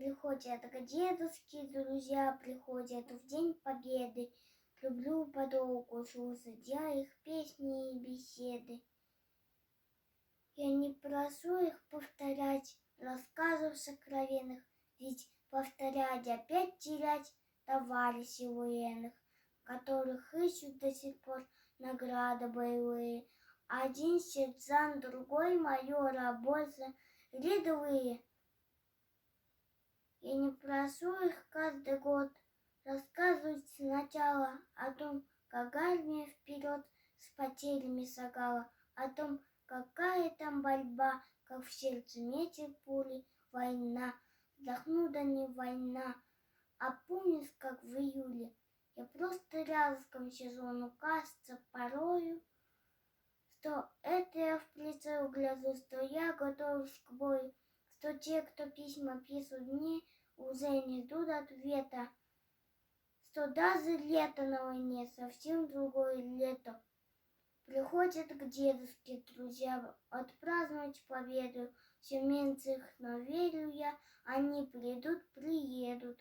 приходят к дедушке, друзья приходят в День Победы. Люблю подолгу слушать я их песни и беседы. Я не прошу их повторять рассказов сокровенных, ведь повторять опять терять товарищей военных, которых ищут до сих пор награды боевые. Один сержант, другой майор, а больше рядовые. Я не прошу их каждый год рассказывать сначала о том, как армия вперед с потерями шагала, о том, какая там борьба, как в сердце метит пули, война. Вздохну, да не война. А помнишь, как в июле я просто рядом сезону кажется порою, что это я в прицел гляжу, что я готовлюсь к бою, что те, кто письма пишут мне, уже не ждут ответа, что даже лето на войне совсем другое лето. Приходят к дедушке друзья отпраздновать победу, все меньше их, но верю я, они придут, приедут.